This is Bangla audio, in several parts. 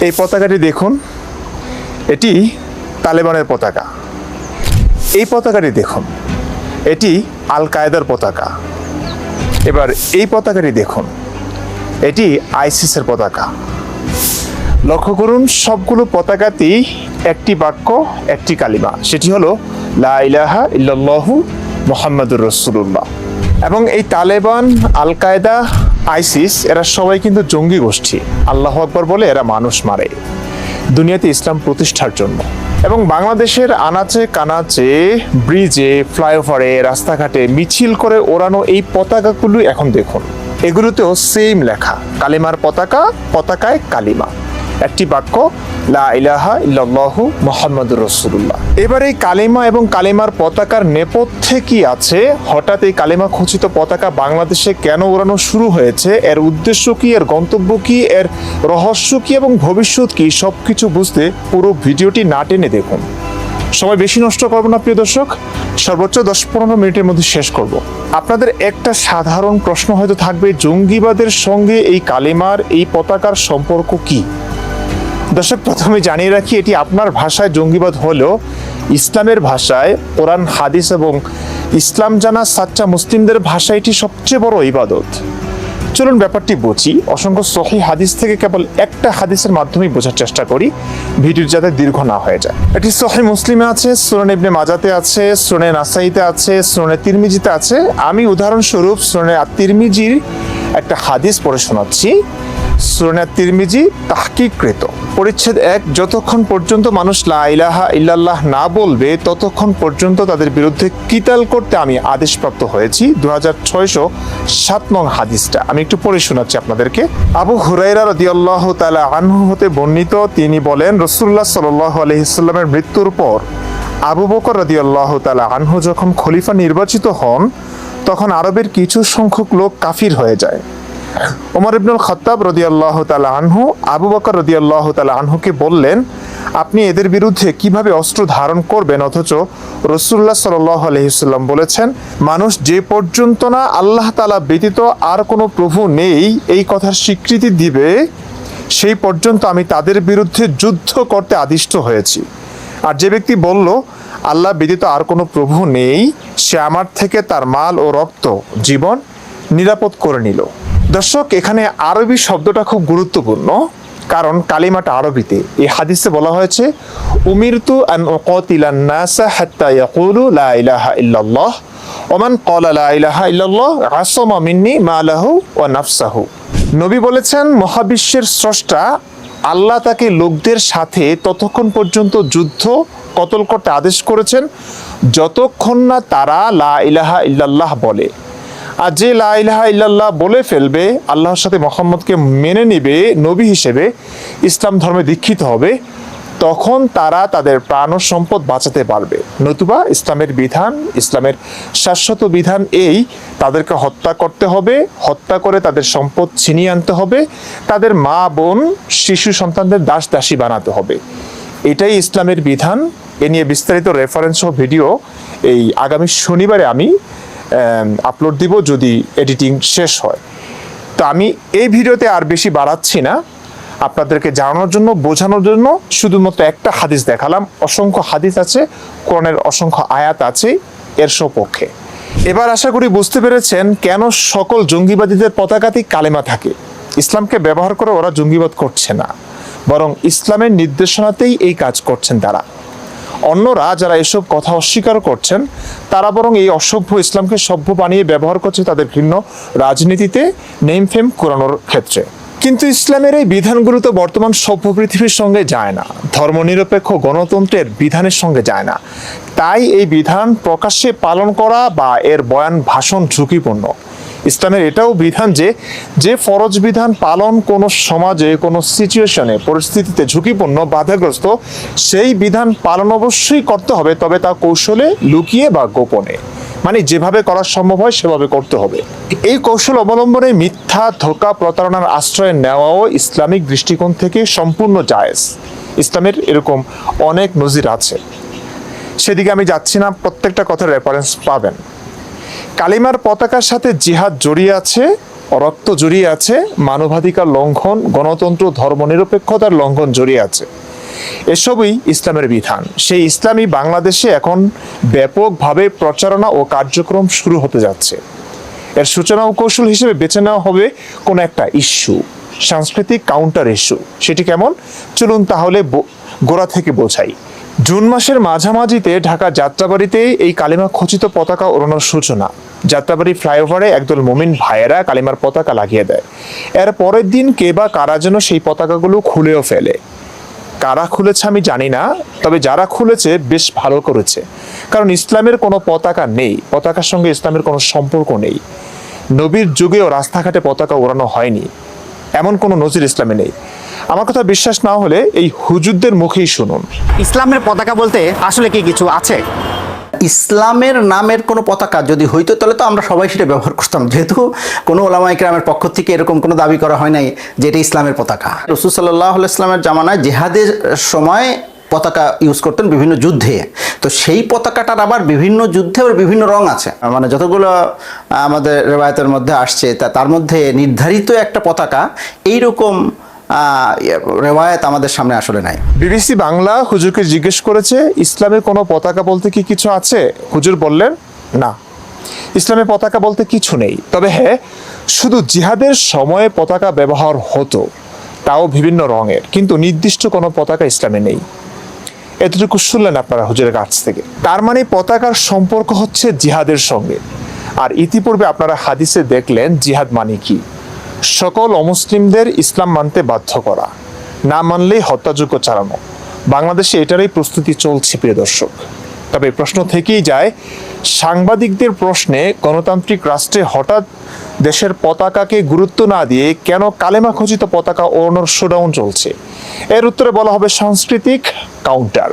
এই পতাকাটি দেখুন, এটি তালেবানের পতাকা। এই পতাকাটি দেখুন, এটি আল কায়েদার পতাকা। এবার এই পতাকাটি দেখুন, এটি আইসিসের পতাকা। লক্ষ্য করুন, সবগুলো পতাকাতেই একটি বাক্য, একটি কালিমা, সেটি হলো লা ইলাহা ইল্লাল্লাহু মুহাম্মাদুর রাসূলুল্লাহ। এবং এই তালেবান, আল কায়েদা, আইসিস এরা সবাই কিন্তু জঙ্গি গোষ্ঠী। আল্লাহু আকবার বলে এরা মানুষ মারে দুনিয়াতে ইসলাম প্রতিষ্ঠার জন্য। এবং বাংলাদেশের আনাচে কানাচে, ব্রিজে, ফ্লাইওভারে, রাস্তাঘাটে মিছিল করে ওড়ানো এই পতাকাগুলো এখন দেখুন, এগুলোতেও সেম লেখা, কালিমার পতাকা, পতাকায় কালিমা, একটি বাক্য লা ইলাহা ইল্লাল্লাহু মুহাম্মাদুর রাসূলুল্লাহ। এবার এই কালিমা এবং কালিমার পতাকার নেপথ্যে কি আছে, হঠাৎ এই কালিমা খচিত পতাকা বাংলাদেশে কেন ওড়ানো শুরু হয়েছে, এর উদ্দেশ্য কি, এর গন্তব্য কি, এর রহস্য কি এবং ভবিষ্যৎ কি, সবকিছু বুঝতে পুরো ভিডিওটি না টেনে দেখুন। সময় বেশি নষ্ট করবো না প্রিয় দর্শক, সর্বোচ্চ 10-15 মিনিটের মধ্যে শেষ করব। আপনাদের একটা সাধারণ প্রশ্ন হয়তো থাকবে, জঙ্গিবাদের সঙ্গে এই কালিমার, এই পতাকার সম্পর্ক কি? দর্শক, প্রথমে জানিয়ে রাখি, এটি আপনার ভাষায় জঙ্গিবাদ হলেও ইসলামের ভাষায়, কোরআন হাদিস এবং ইসলাম জানা সাচ্চা মুসলিমদের ভাষায় এটি সবচেয়ে বড় ইবাদত। চলুন ব্যাপারটি বুঝি। অসংখ্য সহিহ হাদিস থেকে কেবল একটা হাদিসের মাধ্যমেই বোঝার চেষ্টা করি, ভিডিও যাতে দীর্ঘ না হয়ে যায়। এটি সহিহ মুসলিমে আছে, সুনান ইবনে মাজাতে আছে, সুনান নাসাইতে আছে, সুনান তিরমিজিতে আছে। আমি উদাহরণস্বরূপ সুনান তিরমিজির একটা হাদিস পড়ে শোনাচ্ছি। সুনান তিরমিজি তাহকিককৃত, পরিচ্ছেদ 1, যতক্ষণ পর্যন্ত মানুষ লা ইলাহা ইল্লাল্লাহ না বলবে ততক্ষণ পর্যন্ত তাদের বিরুদ্ধে কিতাল করতে আমি আদেশপ্রাপ্ত হয়েছি। 2607 নং হাদিসটা আমি একটু পড়ে শোনাচ্ছি আপনাদেরকে। আবু হুরায়রা রাদিয়াল্লাহু তাআলা আনহু হতে বর্ণিত, তিনি বলেন, রাসূলুল্লাহ সাল্লাল্লাহু আলাইহি ওয়াসাল্লামের মৃত্যুর পর আবু বকর রাদিয়াল্লাহু তাআলা আনহু যখন খলিফা নির্বাচিত হন, তখন আরবের কিছু সংখ্যক লোক কাফির হয়ে যায়। ওমর ইবনুল খাত্তাব রাদিয়াল্লাহু তাআলা আনহু আবু বকর রাদিয়াল্লাহু তাআলা আনহুকে বললেন, আপনি এদের বিরুদ্ধে কিভাবে অস্ত্র ধারণ করবেন, অথচ রাসূলুল্লাহ সাল্লাল্লাহু আলাইহি ওয়াসাল্লাম বলেছেন, মানুষ যে পর্যন্ত না আল্লাহ তাআলা ব্যতীত আর কোনো প্রভু নেই এই কথার স্বীকৃতি দিবে, সেই পর্যন্ত আমি তাদের বিরুদ্ধে যুদ্ধ করতে আদিষ্ট হয়েছি। আর যে ব্যক্তি বলল আল্লাহ ব্যতীত আর কোনো প্রভু নেই, সে আমার থেকে তার মাল ও রক্ত, জীবন নিরাপদ করে নিল। দর্শক, এখানে আরবি শব্দটা খুব গুরুত্বপূর্ণ, কারণ কালিমাটা আরবিতে। এই হাদিসে বলা হয়েছে, উমিরতু আন উকাতিলান নাসা হাত্তা ইয়াকুলু লা ইলাহা ইল্লাল্লাহ ওয়া মান ক্বালা লা ইলাহা ইল্লাল্লাহ আসামা মিন্নি মালাহু ওয়া নাফসাহু। নবী বলেছেন, মহাবিশ্বের স্রষ্টা আল্লাহ তাকে লোকদের সাথে ততক্ষণ পর্যন্ত যুদ্ধ, কতল করতে আদেশ করেছেন যতক্ষণ না তারা লা ইলাহা ইল্লাল্লাহ বলে। আর যে লা ইলাহা ইল্লাল্লাহ বলে ফেলবে, আল্লাহর সাথে মুহাম্মদকে মেনে নেবে, নবী হিসেবে ইসলাম ধর্মে দীক্ষিত হবে, তখন তারা তাদের প্রাণ ও সম্পদ বাঁচাতে পারবে। নতুবা ইসলামের বিধান, ইসলামের শাশ্বত বিধান এই, তাদেরকে হত্যা করতে হবে, হত্যা করে তাদের সম্পদ ছিনিয়ে আনতে হবে, তাদের মা বোন শিশু সন্তানদের দাস দাসী বানাতে হবে। এটাই ইসলামের বিধান। এ নিয়ে বিস্তারিত রেফারেন্স ও ভিডিও এই আগামী শনিবারে আমি আপলোড দিব, যদি এডিটিং শেষ হয়। তো আমি এই ভিডিওতে আর বেশি বাড়াচ্ছি না, আপনাদেরকে জানানোর জন্য, বোঝানোর জন্য শুধুমাত্র একটা হাদিস দেখালাম। অসংখ্য হাদিস আছে, কোরআনের অসংখ্য আয়াত আছে এর সপক্ষে। এবার আশা করি বুঝতে পেরেছেন কেন সকল জঙ্গিবাদীদের পতাকাতেই কালেমা থাকে। ইসলামকে ব্যবহার করে ওরা জঙ্গিবাদ করছে না, বরং ইসলামের নির্দেশনাতেই এই কাজ করছেন তারা। অন্যরা যারা এসব কথা অস্বীকার করছেন, তারা বরং এই অসভ্য ইসলামকে সভ্য বানিয়ে ব্যবহার করছে তাদের ভিন্ন রাজনীতিতে, নেম ফেম কুড়ানোর ক্ষেত্রে। কিন্তু ইসলামের এই বিধানগুলো তো বর্তমান সভ্য পৃথিবীর সঙ্গে যায় না, ধর্মনিরপেক্ষ গণতন্ত্রের বিধানের সঙ্গে যায় না। তাই এই বিধান প্রকাশ্যে পালন করা বা এর বয়ান ভাষণ ঝুঁকিপূর্ণ। ইসলামের এটাও বিধান যে, যে ফরজ বিধান পালন কোনো সমাজে, কোনো সিচুয়েশনে, পরিস্থিতিতে ঝুঁকিপূর্ণ, বাধাগ্রস্ত, সেই বিধান পালন অবশ্যই করতে হবে, তবে তা কৌশলে, লুকিয়ে বা গোপনে। মানে যেভাবে করা সম্ভব হয় সেভাবে করতে হবে। এই কৌশল অবলম্বনে মিথ্যা, ধোঁকা, প্রতারণার আশ্রয় নেওয়াও ইসলামিক দৃষ্টিকোণ থেকে সম্পূর্ণ জায়েজ। ইসলামের এরকম অনেক নজির আছে, সেদিকে আমি যাচ্ছি না, প্রত্যেকটা কথার রেফারেন্স পাবেন। কালিমার পতাকার সাথে জিহাদ জড়িয়ে আছে, রক্ত জড়িয়ে আছে, মানবাধিকার লঙ্ঘন, গণতন্ত্র, ধর্মনিরপেক্ষতার লঙ্ঘন জড়িয়ে আছে। এসবই ইসলামের বিধান। সেই ইসলামই বাংলাদেশে এখন ব্যাপকভাবে প্রচারণা ও কার্যক্রম শুরু হতে যাচ্ছে। এর সূচনা ও কৌশল হিসেবে বেছে নেওয়া হবে কোন একটা ইস্যু, সাংস্কৃতিক কাউন্টার ইস্যু। সেটি কেমন, চলুন তাহলে গোড়া থেকে বোঝাই। জুন মাসের মাঝামাঝিতে ঢাকা যাত্রাবাড়িতে এই কালিমা খচিত পতাকা ওড়ানোর সূচনা। যাত্রাবাড়ি ফ্লাইওভারে একদল মুমিন ভাইয়েরা কালিমার পতাকা লাগিয়ে দেয়। এর পরের দিন কে বা কারা যেন সেই পতাকাগুলো খুলেও ফেলে। কারা খুলেছে আমি জানি না, তবে যারা খুলেছে বেশ ভালো করেছে, কারণ ইসলামের কোনো পতাকা নেই, পতাকার সঙ্গে ইসলামের কোনো সম্পর্ক নেই। নবীর যুগেও রাস্তাঘাটে পতাকা ওড়ানো হয়নি, এমন কোনো নজির ইসলামে নেই। আমার কথা বিশ্বাস না হলে এই হুজুরদের মুখেই শুনুন। ইসলামের পতাকা বলতে আসলে কি কিছু আছে? ইসলামের নামের কোনো পতাকা যদি হইতো তাহলে তো আমরা সবাই সেটা ব্যবহার করতাম, যেহেতু কোনো ওলামা ইকরামের পক্ষ থেকে এরকম কোনো দাবি করা হয় নাই যে এটা ইসলামের পতাকা। রাসূল সাল্লাল্লাহু আলাইহি ওয়াসাল্লামের জামানায় জিহাদের সময় পতাকা ইউজ করতেন বিভিন্ন যুদ্ধে। তো সেই পতাকাটার আবার বিভিন্ন যুদ্ধে আবার বিভিন্ন রং আছে, মানে যতগুলো আমাদের রেওয়ায়াতের মধ্যে আসছে তার মধ্যে নির্ধারিত একটা পতাকা এইরকম রেওয়ায়াত আমাদের সামনে আসলে নাই। বিবিসি বাংলা হুজুরকে জিজ্ঞেস করেছে, ইসলামের কোনো পতাকা বলতে কি কিছু আছে? হুজুর বললেন, না, ইসলামের পতাকা বলতে কিছু নেই। তবে হ্যাঁ, শুধু জিহাদের সময়ে পতাকা ব্যবহার হতো, তাও বিভিন্ন রঙের, কিন্তু নির্দিষ্ট কোনো পতাকা ইসলামে নেই। এতটুকু শুনলেন আপনারা হুজুরের কাছ থেকে। তার মানে পতাকার সম্পর্ক হচ্ছে জিহাদের সঙ্গে। আর ইতিপূর্বে আপনারা হাদিসে দেখলেন জিহাদ মানে কি, সকল অমুসলিমদের ইসলাম মানতে বাধ্য করা, না মানলেই হত্যাযজ্ঞ চালানো। বাংলাদেশে এটারই প্রস্তুতি চলছে প্রিয় দর্শক। তবে প্রশ্ন থেকেই যায়, সাংবাদিকদের প্রশ্নে গণতান্ত্রিক রাষ্ট্রে হঠাৎ দেশের পতাকাকে গুরুত্ব না দিয়ে কেন কালেমা খচিত পতাকা ওড়ানোর শোডাউন চলছে? এর উত্তরে বলা হবে সাংস্কৃতিক কাউন্টার।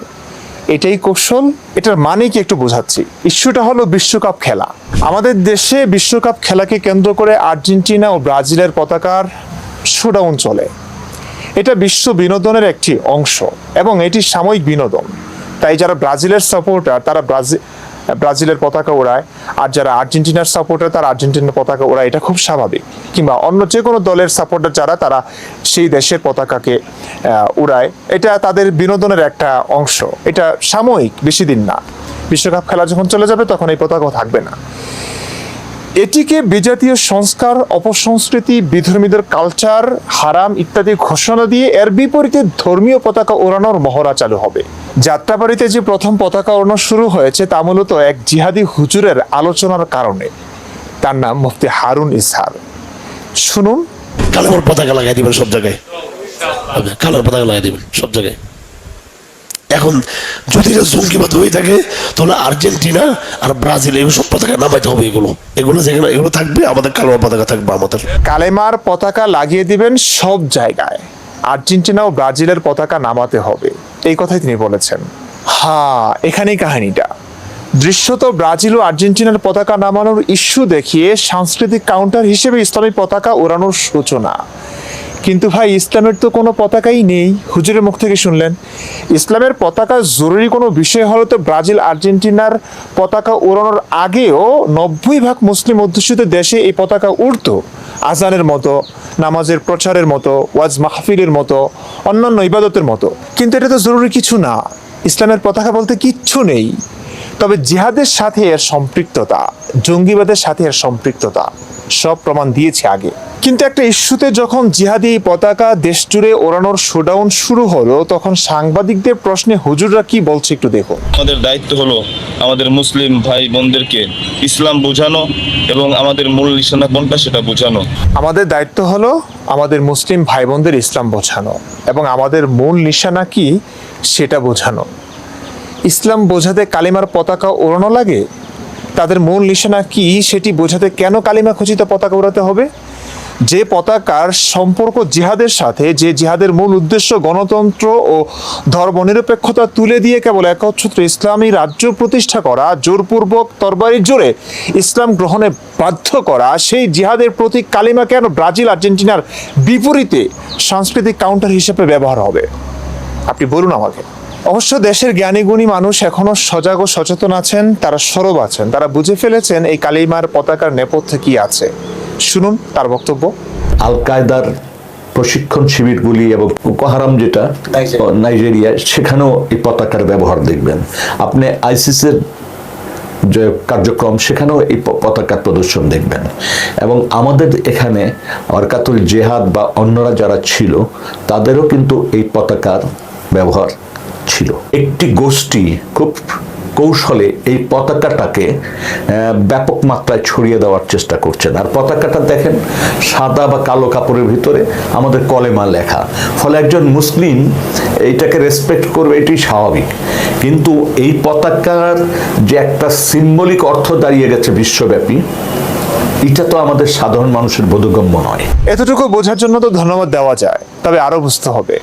এটাই কৌশল। এটার মানে কি একটু বোঝাচ্ছি। ইস্যুটা হলো বিশ্বকাপ খেলা। আমাদের দেশে বিশ্বকাপ খেলাকে কেন্দ্র করে আর্জেন্টিনা ও ব্রাজিলের পতাকার শোডাউন চলে। এটা বিশ্ব বিনোদনের একটি অংশ এবং এটি সাময়িক বিনোদন। তাই যারা ব্রাজিলের সাপোর্টার তারা ব্রাজিলের পতাকা ওড়ায়, আর যারা আর্জেন্টিনার সাপোর্টার তারা আর্জেন্টিনার পতাকা ওড়ায়, এটা খুব স্বাভাবিক। কিংবা অন্য যে কোনো দলের সাপোর্টার যারা তারা সেই দেশের পতাকাকে উড়ায়, এটা তাদের বিনোদনের একটা অংশ। এটা সাময়িক, বেশি দিন না। বিশ্বকাপ খেলা যখন চলে যাবে তখন এই পতাকাও থাকবে না। এটিকে বিজাতীয় সংস্কার, অপসংস্কৃতি, বিধর্মীদের কালচার হারাম ইত্যাদি ঘোষণা দিয়ে এর বিপরীতে ধর্মীয় পতাকা ওড়ানোর মহড়া চালু হবে। যাত্রাবাড়িতে যে প্রথম পতাকা ওড়ানো শুরু হয়েছে তা মূলত এক জিহাদি হুজুরের আলোচনার কারণে। তার নাম মুফতি হারুন ইসহার। শুনুন। কালোর পতাকা লাগাই দিবেন সব জায়গায়, কালোর পতাকা লাগাই দিবেন সব জায়গায়। এখন যদি জঙ্গিবাদ হয়ে থাকে তাহলে আর্জেন্টিনা আর ব্রাজিল এগুলো সব পতাকা নামাইতে হবে। এগুলো যেখানে এগুলো থাকবে, আমাদের কালোর পতাকা থাকবে। আমাদের কালেমার পতাকা লাগিয়ে দিবেন সব জায়গায়, আর্জেন্টিনা ও ব্রাজিলের পতাকা নামাতে হবে, এই কথাই তিনি বলেছেন। হ্যাঁ, এখানেই কাহিনীটা। দৃশ্যত ব্রাজিল ও আর্জেন্টিনার পতাকা নামানোর ইস্যু দেখিয়ে সাংস্কৃতিক কাউন্টার হিসেবে ইসলামী পতাকা ওড়ানোর সূচনা। কিন্তু ভাই, ইসলামের তো কোনো পতাকাই নেই। হুজুরের মুখ থেকে শুনলেন। ইসলামের পতাকা জরুরি কোনো বিষয় হলে তো ব্রাজিল আর্জেন্টিনার পতাকা ওড়ানোর আগেও 90% মুসলিম অধ্যুষিত দেশে এই পতাকা উড়তো, আজানের মতো, নামাজের প্রচারের মতো, ওয়াজ মাহফিলের মতো, অন্যান্য ইবাদতের মতো। কিন্তু এটা তো জরুরি কিছু না। ইসলামের পতাকা বলতে কিচ্ছু নেই। তবে জিহাদের সাথে এর সম্পৃক্ততা, জঙ্গিবাদের সাথে এর সম্পৃক্ততা সব প্রমাণ দিয়েছে আগে। কিন্তু একটা ইস্যুতে যখন জিহাদি পতাকা দেশ জুড়ে ওড়ানোর শোডাউন শুরু হলো, তখন সাংবাদিকদের প্রশ্নে হুজুররা কি বলছে একটু দেখুন। আমাদের দায়িত্ব হলো আমাদের মুসলিম ভাই বোনদেরকে ইসলাম বোঝানো এবং আমাদের মূল নিশানা কোনটা সেটা বোঝানো। আমাদের দায়িত্ব হলো আমাদের মুসলিম ভাই বোনদের ইসলাম বোঝানো এবং আমাদের মূল নিশানা কি সেটা বোঝানো। ইসলাম বোঝাতে কালিমার পতাকা ওড়ানো লাগে? তাদের মূল নিশানা কি সেটি বোঝাতে কেন কালিমা খচিত পতাকা ওড়াতে হবে? যে পতাকার সম্পর্ক জিহাদের সাথে, যে জিহাদের মূল উদ্দেশ্য গণতন্ত্র ও ধর্মনিরপেক্ষতা তুলে দিয়ে কেবল একচ্ছত্র ইসলামী রাজ্য প্রতিষ্ঠা করা, জোরপূর্বক তরবারির জোরে ইসলাম গ্রহণে বাধ্য করা, সেই জিহাদের প্রতীক কালিমা কেন ব্রাজিল আর্জেন্টিনার বিপরীতে সাংস্কৃতিক কাউন্টার হিসেবে ব্যবহার হবে? আপনি বলুন আমাকে। অবশ্য দেশের জ্ঞানীগুণী মানুষ এখনো সজাগ ও সচেতন আছেন, তারা সরব আছেন, তারা বুঝে ফেলেছেন এই কালিমার পতাকার নেপথ্যে কি আছে। শুনুন তার বক্তব্য। আল কায়দার প্রশিক্ষণ শিবিরগুলি এবং কোকো হারাম যেটা নাইজেরিয়ায়, সেখানেও এই পতাকার ব্যবহার দেখবেন। আপনি আইসিসের যে কার্যক্রম, সেখানেও এই পতাকার প্রদর্শন দেখবেন। এবং আমাদের এখানে অরকাতুল জেহাদ বা অন্যরা যারা ছিল, তাদেরও কিন্তু এই পতাকার ব্যবহার ছিল। একটি গোষ্ঠী খুব কৌশলে এই পতাকাটাকে ব্যাপক মাত্রায় ছড়িয়ে দেওয়ার চেষ্টা করছেন। আর পতাকাটা দেখেন, সাদা বা কালো কাপড়ের ভিতরে আমাদের কলেমা লেখা, ফলে একজন মুসলিম এইটাকে রেসপেক্ট করবে, এটি স্বাভাবিক। কিন্তু এই পতাকার যে একটা সিম্বলিক অর্থ দাঁড়িয়ে গেছে বিশ্বব্যাপী, এটা তো আমাদের সাধারণ মানুষের বোধগম্য নয়। এতটুকু বোঝার জন্য তো ধন্যবাদ দেওয়া যায়, তবে আরও বুঝতে হবে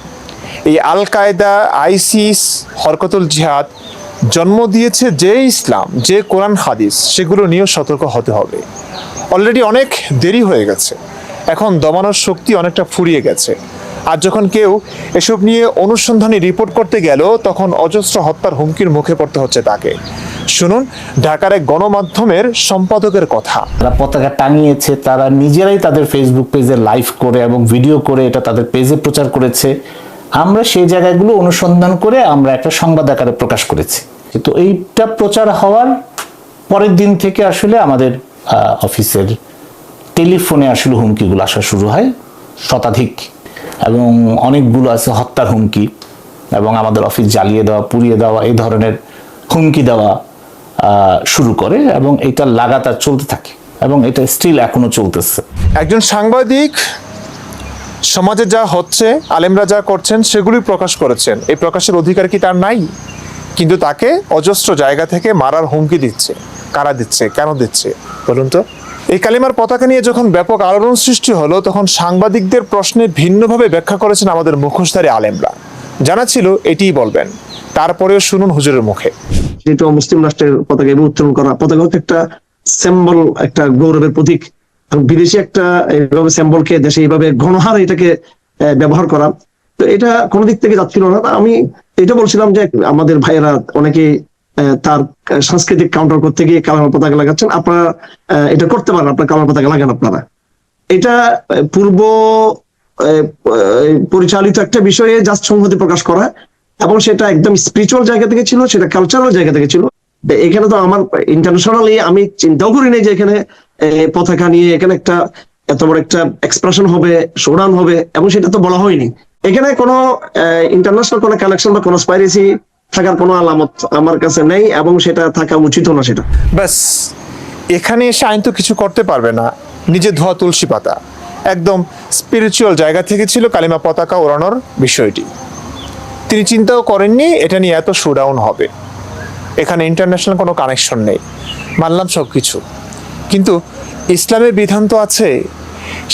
এই আল কায়দা, আইসিস, হরকতুল জিহাদ জন্ম দিয়েছে যে ইসলাম, যে কোরআন হাদিস, সেগুলো নিয়েও সতর্ক হতে হবে। অলরেডি অনেক দেরি হয়ে গেছে, এখন দমানোর শক্তি অনেকটা ফুরিয়ে গেছে। আর যখন কেউ এসব নিয়ে অনুসন্ধানী রিপোর্ট করতে গেল, তখন অজস্র হত্যার হুমকির মুখে পড়তে হচ্ছে তাকে। শুনুন ঢাকার এক গণমাধ্যমের সম্পাদকের কথা। তারা পতাকা টাঙিয়েছে, তারা নিজেরাই তাদের ফেসবুক পেজে লাইভ করে এবং ভিডিও করে এটা তাদের পেজে প্রচার করেছে। আমরা সেই জায়গাগুলো অনুসন্ধান করে আমরা একটা সংবাদ আকারে প্রকাশ করেছি। তো এইটা প্রচার হওয়ার পরের দিন থেকে আসলে আমাদের অফিসের টেলিফোনে আসলে হুমকিগুলো আসা শুরু হয় শতাধিক, এবং অনেকগুলো আছে হত্যার হুমকি, এবং আমাদের অফিস জ্বালিয়ে দেওয়া, পুড়িয়ে দেওয়া, এই ধরনের হুমকি দেওয়া শুরু করে, এবং এটা লাগাতার চলতে থাকে এবং এটা স্টিল এখনো চলতেছে। একজন সাংবাদিক সমাজে যা হচ্ছে, আলেমরা যা করছেন, সেগুলি প্রকাশ করেছেন। এই প্রকাশের অধিকার কি তার নাই? কিন্তু তাকে অজস্র জায়গা থেকে মারার হুমকি দিচ্ছে। কারা দিচ্ছে, কেন দিচ্ছে বলুন তো? এই কালিমার পতাকা নিয়ে যখন ব্যাপক আলোড়ন সৃষ্টি হলো, তখন সাংবাদিকদের প্রশ্নে ভিন্নভাবে ব্যাখ্যা করেছেন আমাদের মুখোশধারী আলেমরা। জানা ছিল এটিই বলবেন, তারপরেও শুনুন হুজুরের মুখে। যেটা মুসলিম রাষ্ট্রের পতাকা উত্তোলন করা, পতাকা হচ্ছে একটা সিম্বল, একটা গৌরবের প্রতীক। বিদেশি একটা এইভাবে সিম্বলকে দেশে এইভাবে গণহারে এটাকে ব্যবহার করা, তো এটা কোনো দিক থেকে যাচ্ছিল না। আমি এটা বলছিলাম যে আমাদের ভাইয়েরা অনেকে তার সাংস্কৃতিক কাউন্টার করতে গিয়ে কালামের পতাকা লাগাচ্ছেন। আপনারা এটা করতে পারেন, আপনার কালামের পতাকা লাগান আপনারা। এটা পূর্ব পরিচালিত একটা বিষয়ে জাস্ট সংহতি প্রকাশ করা, এবং সেটা একদম স্পিরিচুয়াল জায়গা থেকে ছিল, সেটা কালচারাল জায়গা থেকে ছিল। এখানে তো আমার ইন্টারন্যাশনালি আমি চিন্তাও করিনি যে এখানে পতাকা নিয়ে এখানে একটা এত বড় একটা এক্সপ্রেশন হবে, শোডাউন হবে, এবং সেটা তো বলা হয়নি। এখানে কোনো ইন্টারন্যাশনাল কোনো কানেকশন বা কোনো কনস্পাইরেসি থাকার কোনো আলামত আমার কাছে নেই, এবং সেটা থাকা উচিত না। সেটা ব্যাস, এখানে এসে আইন তো কিছু করতে পারবে না, নিজে ধোয়া তুলসী পাতা। একদম স্পিরিচুয়াল জায়গা থেকে ছিল কালিমা পতাকা ওড়ানোর বিষয়টি। তিনি চিন্তাও করেননি এটা নিয়ে এত শোডাউন হবে। এখানে ইন্টারন্যাশনাল কোনো কানেকশন নেই, মানলাম সব কিছু, কিন্তু ইসলামের বিধান তো আছে।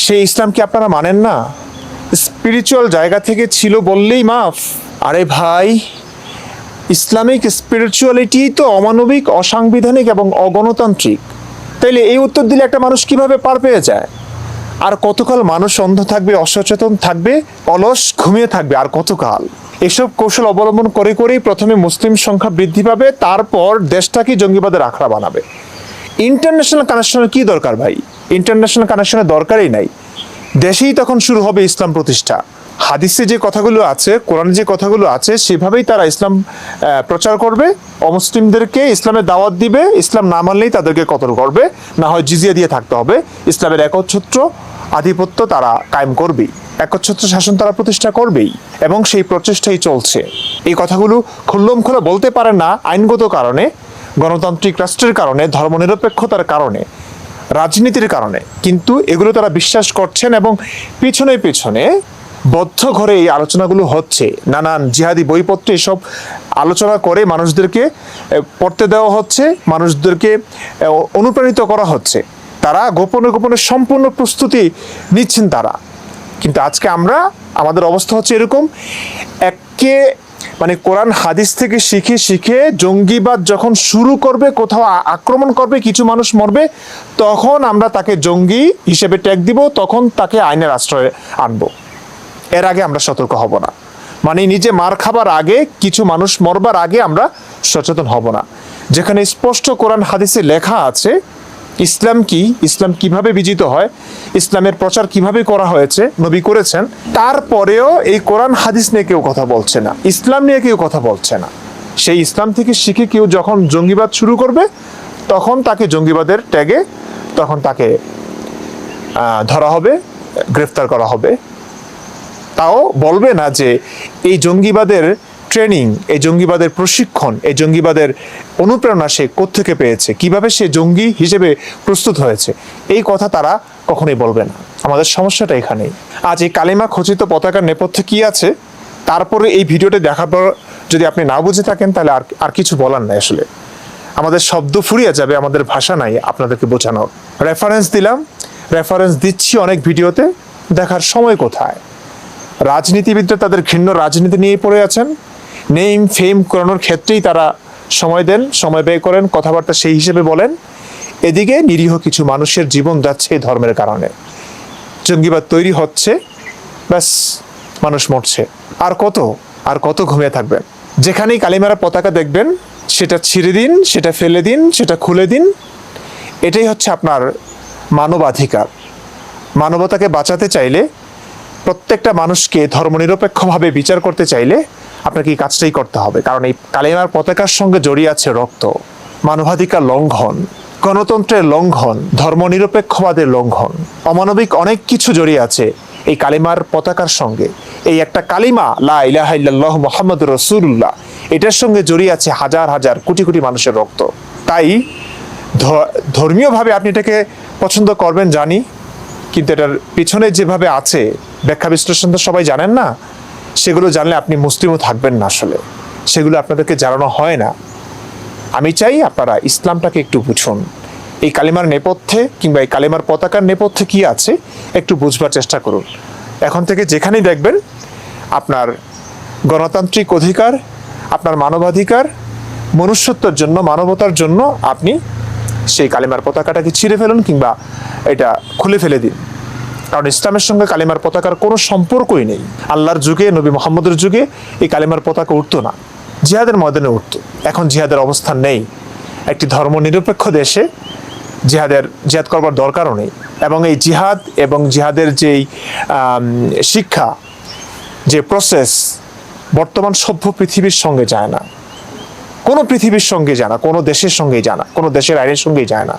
সেই ইসলাম কি আপনারা মানেন না? স্পিরিচুয়াল জায়গা থেকে ছিল বললেই মাফ? আরে ভাই, ইসলামিক স্পিরিচুয়ালিটি তো অমানবিক, অসাংবিধানিক এবং অগণতান্ত্রিক। তাইলে এই উত্তর দিলে একটা মানুষ কিভাবে পার পেয়ে যায়? আর কতকাল মানুষ অন্ধ থাকবে, অসচেতন থাকবে, অলস ঘুমিয়ে থাকবে? আর কতকাল? এসব কৌশল অবলম্বন করে করেই প্রথমে মুসলিম সংখ্যা বৃদ্ধি পাবে, তারপর দেশটাকে জঙ্গিবাদের আখড়া বানাবে। ইন্টারন্যাশনাল কানেকশনের কি দরকার ভাই? ইন্টারন্যাশনাল কানেকশনের দরকারই নাই। দেশেই তখন শুরু হবে ইসলাম প্রতিষ্ঠা। হাদিসে যে কথাগুলো আছে, কোরআনে যে কথাগুলো আছে, সেভাবেই তারা ইসলাম প্রচার করবে, অমুসলিমদেরকে ইসলামের দাওয়াত দিবে। ইসলাম না মানলেই তাদেরকে কতল করবে, না হয় জিজিয়া দিয়ে থাকতে হবে। ইসলামের একচ্ছত্র আধিপত্য তারা কায়েম করবেই, একচ্ছত্র শাসন তারা প্রতিষ্ঠা করবেই, এবং সেই প্রচেষ্টাই চলছে। এই কথাগুলো খুল্লম খোলা বলতে পারে না আইনগত কারণে, গণতান্ত্রিক রাষ্ট্রের কারণে, ধর্মনিরপেক্ষতার কারণে, রাজনীতির কারণে, কিন্তু এগুলো তারা বিশ্বাস করছেন, এবং পিছনে পিছনে বদ্ধ ঘরে এই আলোচনাগুলো হচ্ছে। নানান জিহাদি বইপত্রে এসব আলোচনা করে মানুষদেরকে পড়তে দেওয়া হচ্ছে, মানুষদেরকে অনুপ্রাণিত করা হচ্ছে। তারা গোপনে গোপনে সম্পূর্ণ প্রস্তুতি নিচ্ছেন তারা। কিন্তু আজকে আমাদের অবস্থা হচ্ছে এরকম, মানে কোরআন হাদিস থেকে শিখে শিখে জঙ্গিবাদ যখন শুরু করবে, কোথাও আক্রমণ করবে, কিছু মানুষ মরবে, তখন আমরা তাকে জঙ্গি হিসেবে ট্যাগ দিব, তখন তাকে আইনের আশ্রয়ে আনবো। এর আগে আমরা সতর্ক হব না। মানে নিজে মার খাবার আগে, কিছু মানুষ মরবার আগে আমরা সচেতন হব না। যেখানে স্পষ্ট কোরআন হাদিসে লেখা আছে ইসলাম কি, ইসলাম কিভাবে বিজিত হয়, ইসলামের প্রচার কিভাবে করা হয়েছে, নবী করেছেন, তারপরেও এই কোরআন হাদিস নিয়ে কেউ কথা বলছে না, ইসলাম নিয়ে কেউ কথা বলছে না। সেই ইসলাম থেকে শিখে কেউ যখন জঙ্গিবাদ শুরু করবে তখন তাকে জঙ্গিবাদের ট্যাগে তখন তাকে ধরা হবে, গ্রেফতার করা হবে। তাও বলবে না যে এই জঙ্গিবাদের ট্রেনিং, এই জঙ্গিবাদের প্রশিক্ষণ, এই জঙ্গিবাদের অনুপ্রেরণা সে কোত্থেকে পেয়েছে, কিভাবে সে জঙ্গি হিসেবে প্রস্তুত হয়েছে, এই কথা তারা কখনোই বলবে না। আমাদের সমস্যাটা এখানেই। আজ এই কালিমা খচিত পতাকার নেপথ্যে কি আছে, তারপরে এই ভিডিওটা দেখার পর যদি আপনি না বুঝে থাকেন তাহলে আর কিছু বলার নাই। আসলে আমাদের শব্দ ফুরিয়ে যাবে, আমাদের ভাষা নাই আপনাদেরকে বোঝানোর। রেফারেন্স দিলাম, রেফারেন্স দিচ্ছি অনেক ভিডিওতে, দেখার সময় কোথায়? রাজনীতিবিদরা তাদের ঘৃণ্য রাজনীতি নিয়ে পড়ে আছেন, নেম ফেম করানোর ক্ষেত্রেই তারা সময় দেন, সময় ব্যয় করেন, কথাবার্তা সেই হিসেবে বলেন। এদিকে নিরীহ কিছু মানুষের জীবন যাচ্ছে এই ধর্মের কারণে, জঙ্গিবাদ তৈরি হচ্ছে, ব্যাস মানুষ মরছে। আর কত ঘুমিয়ে থাকবেন? যেখানেই কালিমারা পতাকা দেখবেন সেটা ছিঁড়ে দিন, সেটা ফেলে দিন, সেটা খুলে দিন। এটাই হচ্ছে আপনার মানবাধিকার। মানবতাকে বাঁচাতে চাইলে, প্রত্যেকটা মানুষকে ধর্মনিরপেক্ষভাবে বিচার করতে চাইলে আপনাকে এই কাজটাই করতে হবে। কারণ এই কালিমার পতাকার সঙ্গে জড়িয়ে আছে রক্ত, মানবাধিকার লঙ্ঘন, গণতন্ত্রের লঙ্ঘন, ধর্মনিরপেক্ষবাদের লঙ্ঘন, অমানবিক অনেক কিছু জড়িয়ে আছে এই কালিমার পতাকার সঙ্গে। এই একটা কালিমা লা ইলাহা ইল্লাল্লাহ মুহাম্মাদুর রাসূলুল্লাহ, এটার সঙ্গে জড়িয়ে আছে হাজার হাজার কোটি কোটি মানুষের রক্ত। তাই ধর্মীয়ভাবে আপনি এটাকে পছন্দ করবেন জানি, কিন্তু এটার পিছনে যেভাবে আছে ব্যাখ্যা বিশ্লেষণ তো সবাই জানেন না। সেগুলো জানলে আপনি মুসলিমও থাকবেন না। আসলে সেগুলো আপনাদেরকে জানানো হয় না। আমি চাই আপনারা ইসলামটাকে একটু বুঝুন। এই কালিমার নেপথ্যে কিংবা এই কালিমার পতাকার নেপথ্যে কি আছে একটু বুঝবার চেষ্টা করুন। এখন থেকে যেখানেই দেখবেন আপনার গণতান্ত্রিক অধিকার, আপনার মানবাধিকার, মনুষ্যত্বের জন্য, মানবতার জন্য আপনি সেই কালিমার পতাকাটাকে ছিঁড়ে ফেলুন কিংবা এটা খুলে ফেলে দিন। কারণ ইসলামের সঙ্গে কালিমার পতাকার কোনো সম্পর্কই নেই। আল্লাহর যুগে, নবী মুহাম্মদের যুগে এই কালিমার পতাকা উঠতো না, জিহাদের ময়দানে উঠতো। এখন জিহাদের অবস্থান নেই। একটি ধর্মনিরপেক্ষ দেশে জিহাদ করবার দরকারও নেই। এবং এই জিহাদ এবং জিহাদের যেই শিক্ষা, যে প্রসেস, বর্তমান সভ্য পৃথিবীর সঙ্গে যায় না, কোনো পৃথিবীর সঙ্গে যায় না, কোনো দেশের সঙ্গেই যায় না, কোনো দেশের আইনের সঙ্গেই যায় না।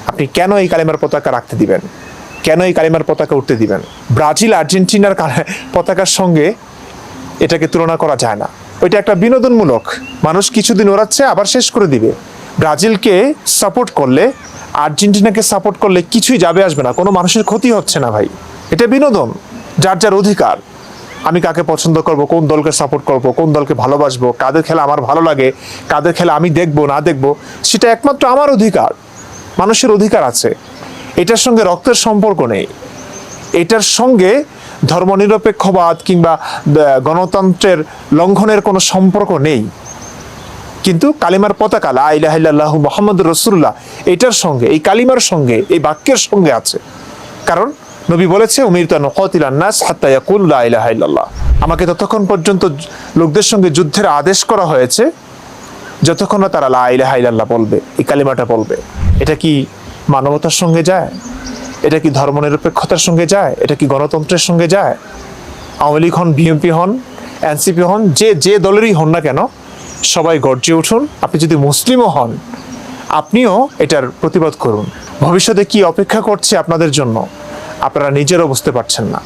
আপনি কেন এই কালিমার পতাকা রাখতে দিবেন? কেন এই কালিমার পতাকা উঠতে দিবেন? ব্রাজিল আর্জেন্টিনার পতাকার সঙ্গে এটাকে তুলনা করা যায় না। ওইটা একটা বিনোদনমূলক, মানুষ কিছুদিন ওড়াচ্ছে আবার শেষ করে দিবে। ব্রাজিলকে সাপোর্ট করলে, আর্জেন্টিনাকে সাপোর্ট করলে কিছুই যাবে আসবে না, কোনো মানুষের ক্ষতি হচ্ছে না ভাই। এটা বিনোদন, যার যার অধিকার। আমি কাকে পছন্দ করব, কোন দলকে সাপোর্ট করব, কোন দলকে ভালোবাসবো, কাদের খেলা আমার ভালো লাগে, কাদের খেলা আমি দেখবো না দেখবো, সেটা একমাত্র আমার অধিকার। মানুষের অধিকার আছে। এটার সঙ্গে রক্তের সম্পর্ক নেই। এটার সঙ্গে ধর্মনিরপেক্ষবাদ কিংবা গণতন্ত্রের লঙ্ঘনের কোনো সম্পর্ক নেই। কিন্তু কালিমার পতাকা লা ইলাহা ইল্লাল্লাহু মুহাম্মাদুর রাসূলুল্লাহ, এটার সঙ্গে, এই কালিমার সঙ্গে, এই বাক্যের সঙ্গে আছে। কারণ নবী বলেছে, উমিরতু আন উকাতিলান নাস হাত্তা ইয়াকুলু লা ইলাহা ইল্লাল্লাহ। আমাকে ততক্ষণ পর্যন্ত লোকদের সঙ্গে যুদ্ধের আদেশ করা হয়েছে যতক্ষণ না তারা লা ইলাহা ইল্লাল্লাহ বলবে, এই কালিমাটা বলবে। এটা কি মানবতার সঙ্গে যায়? এটা কি ধর্মনিরপেক্ষতার সঙ্গে যায়? এটা কি গণতন্ত্রের সঙ্গে যায়? আওয়ামী লীগ হন, বিএনপি হন, এনসিপি হন, যে দলেরই হন না কেন, সবাই গর্জে উঠুন। আপনি যদি মুসলিমও হন, আপনিও এটার প্রতিবাদ করুন। ভবিষ্যতে কি অপেক্ষা করছে আপনাদের জন্য আপনারা নিজেরও বুঝতে পারছেন না।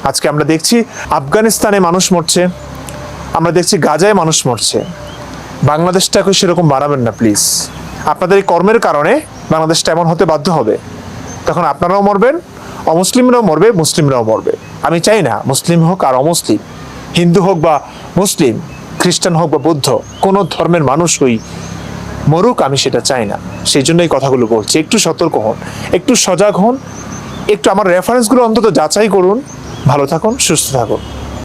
আজকে আমরা দেখছি আফগানিস্তানে মানুষ মরছে, আমরা দেখছি গাজায় মানুষ মরছে। বাংলাদেশটাকে সেরকম বানাবেন না প্লিজ। আপনাদের এই কর্মের কারণে বাংলাদেশটা এমন হতে বাধ্য হবে। তখন আপনারাও মরবেন, অমুসলিমরাও মরবে, মুসলিমরাও মরবে। আমি চাই না মুসলিম হোক আর অমুসলিম, হিন্দু হোক বা মুসলিম, খ্রিস্টান হোক বা বৌদ্ধ, কোনো ধর্মের মানুষই মরুক, আমি সেটা চাই না। সেই জন্য এই কথাগুলো বলছি। একটু সতর্ক হন, একটু সজাগ হন, একটু আমার রেফারেন্সগুলো অন্তত যাচাই করুন। ভালো থাকুন, সুস্থ থাকুন।